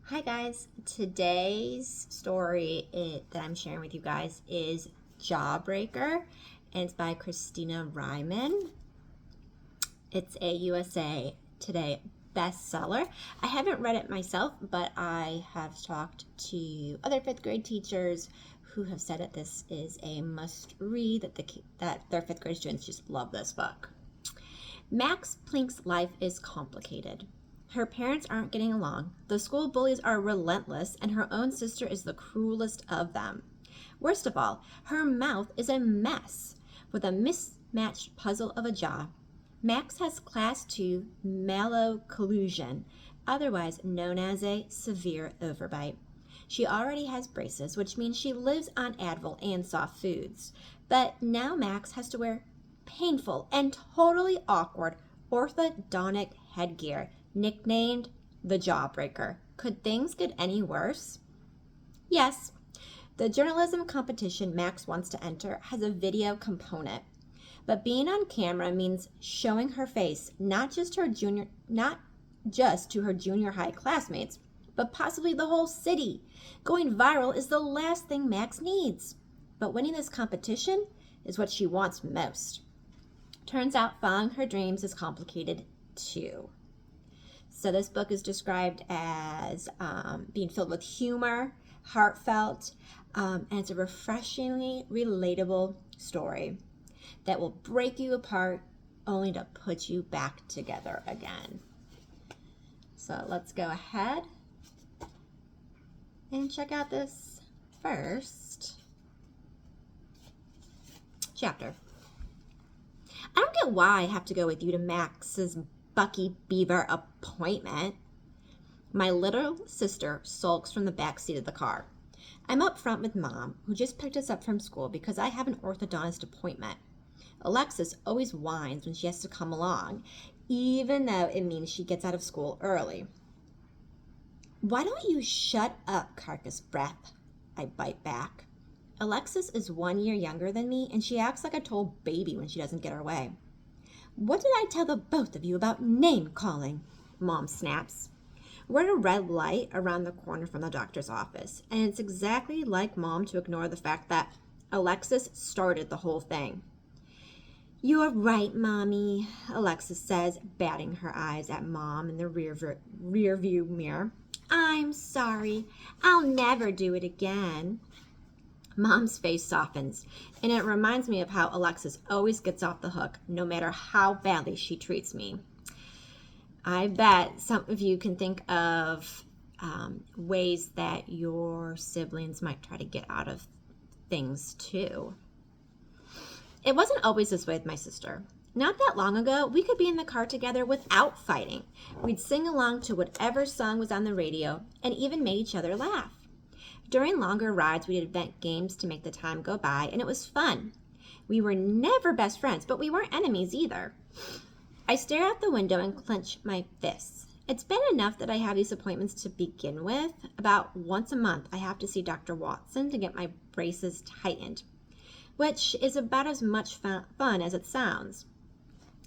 Hi guys, today's that I'm sharing with you guys is Jawbreaker, and it's by Christina Ryman. It's a USA Today bestseller. I haven't read it myself, but I have talked to other fifth grade teachers who have said that this is a must read, that their fifth grade students just love this book. Max Plink's life is complicated. Her parents aren't getting along, the school bullies are relentless, and her own sister is the cruelest of them. Worst of all, her mouth is a mess, with a mismatched puzzle of a jaw. Max has Class 2 malocclusion, otherwise known as a severe overbite. She already has braces, which means she lives on Advil and soft foods. But now Max has to wear painful and totally awkward orthodontic headgear, nicknamed the Jawbreaker. Could things get any worse? Yes. The journalism competition Max wants to enter has a video component. But being on camera means showing her face, not just to her junior high classmates, but possibly the whole city. Going viral is the last thing Max needs. But winning this competition is what she wants most. Turns out following her dreams is complicated too. So this book is described as being filled with humor, heartfelt, and it's a refreshingly relatable story that will break you apart only to put you back together again. So let's go ahead and check out this first chapter. I don't get why I have to go with you to Max's Bucky Beaver appointment. My little sister sulks from the back seat of the car. I'm up front with Mom, who just picked us up from school because I have an orthodontist appointment. Alexis always whines when she has to come along, even though it means she gets out of school early. Why don't you shut up, carcass breath? I bite back. Alexis is 1 year younger than me, and she acts like a total baby when she doesn't get her way. What did I tell the both of you about name-calling? Mom snaps. We're at a red light around the corner from the doctor's office, and it's exactly like Mom to ignore the fact that Alexis started the whole thing. You're right, Mommy, Alexis says, batting her eyes at Mom in the rear view mirror. I'm sorry. I'll never do it again. Mom's face softens, and it reminds me of how Alexis always gets off the hook, no matter how badly she treats me. I bet some of you can think of ways that your siblings might try to get out of things too. It wasn't always this way with my sister. Not that long ago, we could be in the car together without fighting. We'd sing along to whatever song was on the radio and even made each other laugh. During longer rides, we'd invent games to make the time go by, and it was fun. We were never best friends, but we weren't enemies either. I stare out the window and clench my fists. It's been enough that I have these appointments to begin with. About once a month, I have to see Dr. Watson to get my braces tightened, which is about as much fun as it sounds.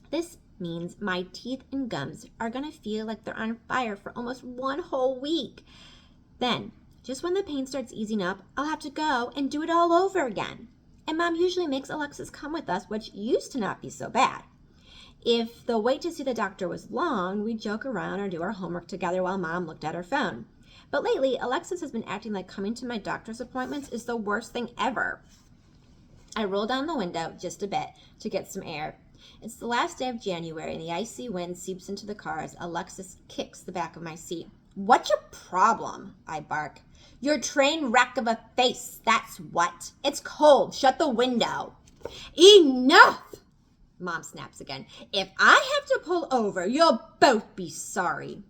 This means my teeth and gums are going to feel like they're on fire for almost one whole week. Then, just when the pain starts easing up, I'll have to go and do it all over again. And Mom usually makes Alexis come with us, which used to not be so bad. If the wait to see the doctor was long, we'd joke around or do our homework together while Mom looked at her phone. But lately, Alexis has been acting like coming to my doctor's appointments is the worst thing ever. I roll down the window just a bit to get some air. It's the last day of January, and the icy wind seeps into the car as Alexis kicks the back of my seat. What's your problem? I bark. Your train wreck of a face, that's what. It's cold. Shut the window. Enough! Mom snaps again. If I have to pull over, you'll both be sorry.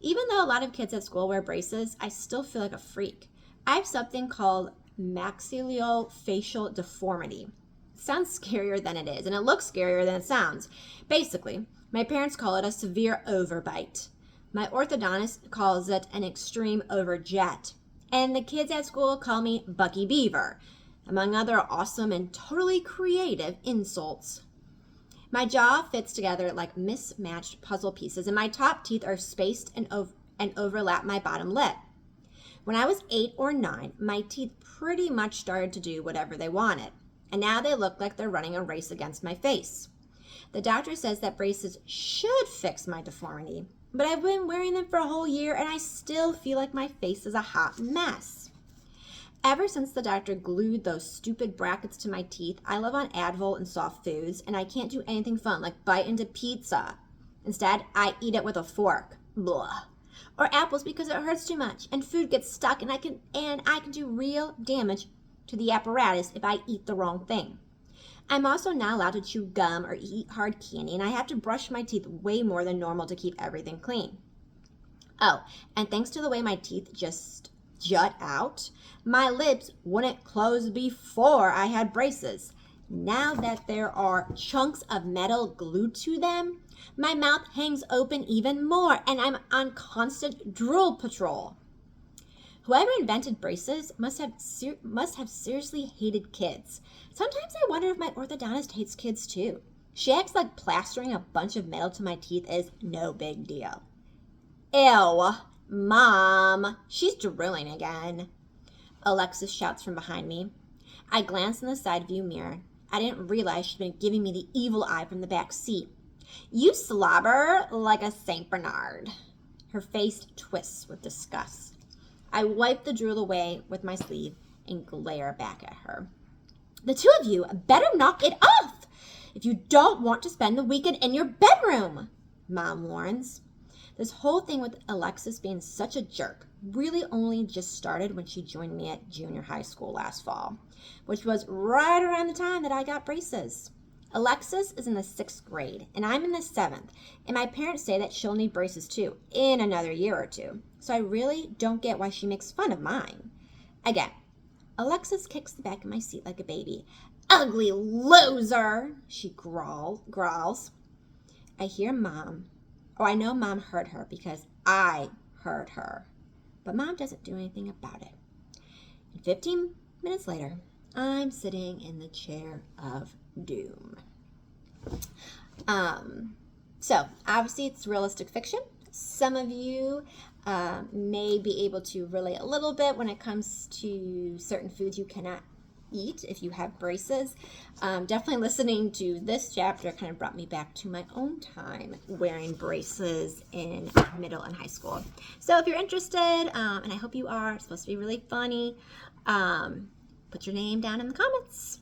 Even though a lot of kids at school wear braces, I still feel like a freak. I have something called maxillofacial deformity. It sounds scarier than it is, and it looks scarier than it sounds. Basically, my parents call it a severe overbite. My orthodontist calls it an extreme overjet. And the kids at school call me Bucky Beaver, among other awesome and totally creative insults. My jaw fits together like mismatched puzzle pieces, and my top teeth are spaced and and overlap my bottom lip. When I was 8 or 9, my teeth pretty much started to do whatever they wanted, and now they look like they're running a race against my face. The doctor says that braces should fix my deformity, but I've been wearing them for a whole year and I still feel like my face is a hot mess. Ever since the doctor glued those stupid brackets to my teeth, I live on Advil and soft foods, and I can't do anything fun like bite into pizza. Instead, I eat it with a fork. Blah. Or apples because it hurts too much, and food gets stuck, and I can do real damage to the apparatus if I eat the wrong thing. I'm also not allowed to chew gum or eat hard candy, and I have to brush my teeth way more than normal to keep everything clean. Oh, and thanks to the way my teeth just jut out, my lips wouldn't close before I had braces. Now that there are chunks of metal glued to them, my mouth hangs open even more, and I'm on constant drool patrol. Whoever invented braces must have seriously hated kids. Sometimes I wonder if my orthodontist hates kids too. She acts like plastering a bunch of metal to my teeth is no big deal. Ew, Mom, she's drilling again. Alexis shouts from behind me. I glance in the side view mirror. I didn't realize she'd been giving me the evil eye from the back seat. You slobber like a Saint Bernard. Her face twists with disgust. I wipe the drool away with my sleeve and glare back at her. The two of you better knock it off if you don't want to spend the weekend in your bedroom, Mom warns. This whole thing with Alexis being such a jerk really only just started when she joined me at junior high school last fall, which was right around the time that I got braces. Alexis is in the 6th grade, and I'm in the 7th, and my parents say that she'll need braces too in another year or two, so I really don't get why she makes fun of mine. Again, Alexis kicks the back of my seat like a baby. Ugly loser, she growls. I hear Mom. Oh, I know Mom heard her because I heard her. But Mom doesn't do anything about it. And 15 minutes later, I'm sitting in the chair of doom. So, obviously it's realistic fiction. Some of you may be able to relate a little bit when it comes to certain foods you cannot eat if you have braces. Definitely listening to this chapter kind of brought me back to my own time wearing braces in middle and high school. So if you're interested, and I hope you are, it's supposed to be really funny, put your name down in the comments.